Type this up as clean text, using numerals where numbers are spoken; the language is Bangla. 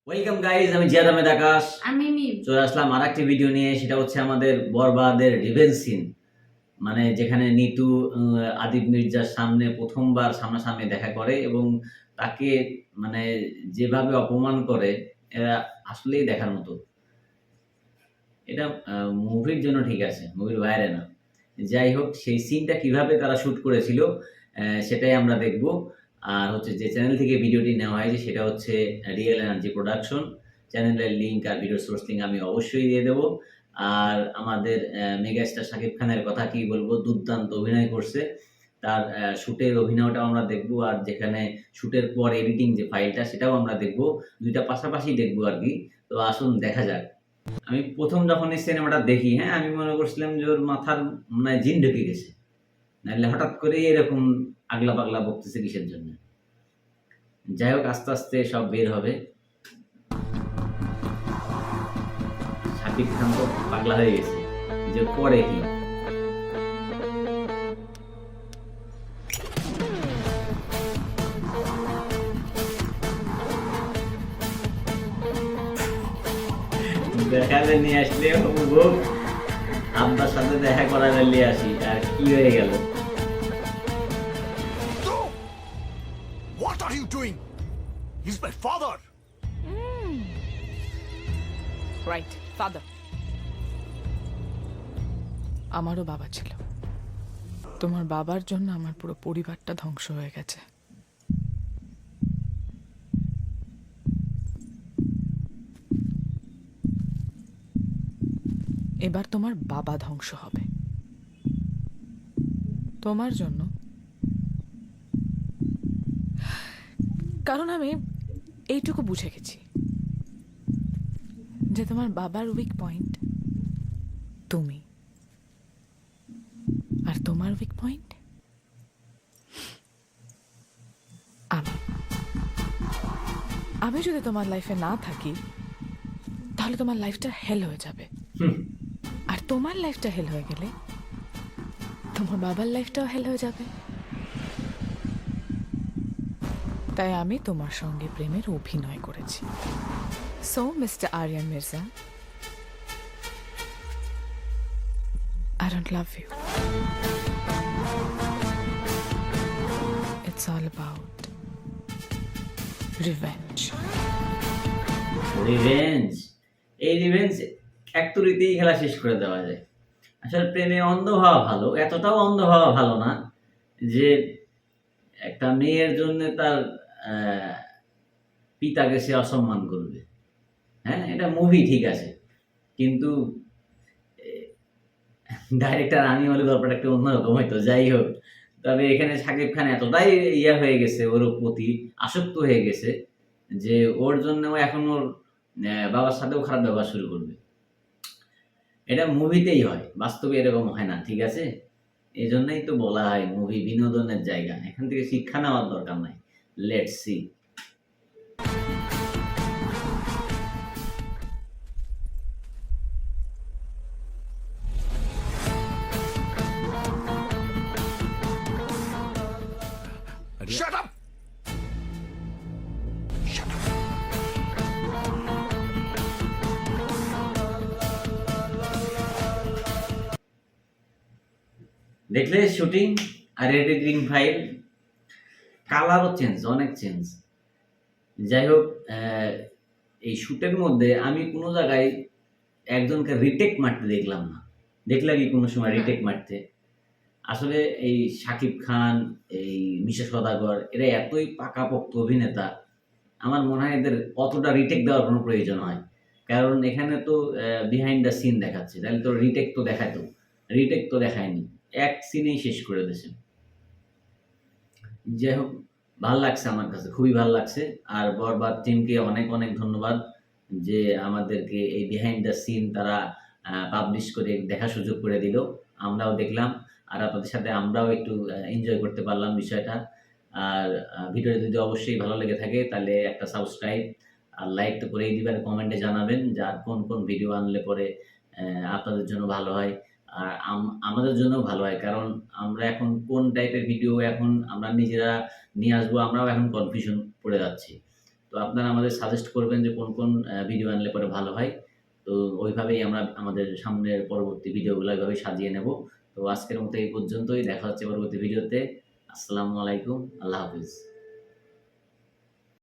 ওয়েলকাম গাইজ, আমি জিয়াদ আহমেদ আকাশ। আমি মিম চলে আসলাম আর একটি ভিডিও নিয়ে। সেটা হচ্ছে আমাদের বরবাদের রিভেঞ্জ সিন, মানে যেখানে নিতু আদিব মির্জার সামনে প্রথমবার সামনাসামনি দেখা করে এবং তাকে মানে যেভাবে অপমান করে, এরা আসলেই দেখার মতো। এটা মুভির জন্য ঠিক আছে, মুভির বাইরে না। যাই হোক, সেই সিনটা কিভাবে তারা শুট করেছিল সেটাই আমরা দেখব। আর হচ্ছে যে চ্যানেল থেকে ভিডিওটি নেওয়া হয়েছে সেটা হচ্ছে রিয়েল এনার্জি প্রোডাকশন। চ্যানেলের লিঙ্ক আর ভিডিও সোর্স লিঙ্ক আমি অবশ্যই দিয়ে দেবো। আর আমাদের মেগাস্টার শাকিব খানের কথা কি বলবো, দুর্দান্ত অভিনয় করছে। তার শুটের অভিনয়টাও আমরা দেখব, আর যেখানে শুটের পর এডিটিং যে ফাইলটা সেটাও আমরা দেখব। দুইটা পাশাপাশি দেখবো আর কি। তো আসুন দেখা যাক। আমি প্রথম যখন এই সিনেমাটা দেখি, হ্যাঁ, আমি মনে করছিলাম যে ওর মাথার মানে জিন ঢুকে গেছে, নাহলে হঠাৎ করে এরকম আগলা পাগলা বকতেছে কিসের জন্য। যাই হোক, আস্তে আস্তে সব বের হবে। শাকিব খান তো পাগলা হয়ে গেছে যে পরে কি। দেখালে নিয়ে আসলে হবু আব্বার সাথে দেখা করার নিয়ে আসি, আর কি হয়ে গেল। What are you doing? He's my father. Right, father. আমারও বাবা ছিল। তোমার বাবার জন্য আমার পুরো পরিবারটা ধ্বংস হয়ে গেছে। এবার তোমার বাবা ধ্বংস হবে তোমার জন্য। কারণ আমি এইটুকু বুঝে গেছি যে তোমার বাবার উইক পয়েন্ট তুমি, আর তোমার উইক পয়েন্ট আমি। আমি যদি তোমার লাইফে না থাকি তাহলে তোমার লাইফটা হেল হয়ে যাবে, আর তোমার লাইফটা হেল হয়ে গেলে তোমার বাবার লাইফটাও হেল হয়ে যাবে। তাই আমি তোমার সঙ্গে প্রেমের অভিনয় করেছি। So mister Aryan Mirza, I don't love you. It's all about revenge. Revenge, এই রিভেঞ্জ এক তুড়িতেই খেলা শেষ করে দেওয়া যায়। আসলে প্রেমে অন্ধ হওয়া ভালো, এতটাও অন্ধ হওয়া ভালো না যে একটা মেয়ের জন্য তার পিতাকে সে অসম্মান করবে। হ্যাঁ, এটা মুভি ঠিক আছে, কিন্তু ডাইরেক্টর আমি হলে গল্পটা একটু অন্যরকম হয়তো। যাই হোক, তবে এখানে শাকিব খান এতটাই ইয়া হয়ে গেছে, ওর প্রতি আসক্ত হয়ে গেছে যে ওর জন্য এখন ওর বাবার সাথেও খারাপ ব্যবহার শুরু করবে। এটা মুভিতেই হয়, বাস্তবে এরকম হয় না, ঠিক আছে? এই জন্যই তো বলা হয় মুভি বিনোদনের জায়গা, এখান থেকে শিক্ষা নেওয়ার দরকার নাই। Let's see. Shut up! Shut up. দেখলে শুটিং আর এডিটিং ফাইল, কালারও চেঞ্জ, অনেক চেঞ্জ। যাই হোক, এই শুটের মধ্যে আমি কোনো জায়গায় একজনকে রিটেক মারতে দেখলাম না। দেখলাম কি কোনো সময় রিটেক মারতে? আসলে এই শাকিব খান, এই মিশা সওদাগর, এরা এতই পাকাপোক্ত অভিনেতা, আমার মনে হয় এদের অতটা রিটেক দেওয়ার কোনো প্রয়োজন হয়। কারণ এখানে তো বিহাইন্ড দ্য সিন দেখাচ্ছে, তাহলে তো রিটেক তো দেখাতো। রিটেক তো দেখায়নি, এক সিনেই শেষ করে দিয়েছে। যাই হোক, ভাল লাগছে, আমার কাছে খুবই ভাল লাগছে। আর বরবাদ টিমকে অনেক অনেক ধন্যবাদ যে আমাদেরকে এই বিহাইন্ড দ্য সিন তারা পাবলিশ করে দেখার সুযোগ করে দিল। আমরাও দেখলাম, আর আপনাদের সাথে আমরাও একটু এনজয় করতে পারলাম বিষয়টা। আর ভিডিওটা যদি অবশ্যই ভালো লেগে থাকে তাহলে একটা সাবস্ক্রাইব আর লাইক তো করেই দিবেন, কমেন্টে জানাবেন যে আর কোন কোন ভিডিও আনলে পরে আপনাদের জন্য ভালো হয়, আর আমাদের জন্যও ভালো হয়। কারণ আমরা এখন কোন টাইপের ভিডিও এখন আমরা নিজেরা নিয়ে আসবো, আমরাও এখন কনফিউশন পড়ে যাচ্ছি। তো আপনারা আমাদের সাজেস্ট করবেন যে কোন কোন ভিডিও আনলে পরে ভালো হয়। তো ওইভাবেই আমরা আমাদের সামনের পরবর্তী ভিডিওগুলো এভাবেই সাজিয়ে নেব। তো আজকের মতো এই পর্যন্তই। দেখা হচ্ছে পরবর্তী ভিডিওতে। আসসালামু আলাইকুম। আল্লাহ হাফিজ।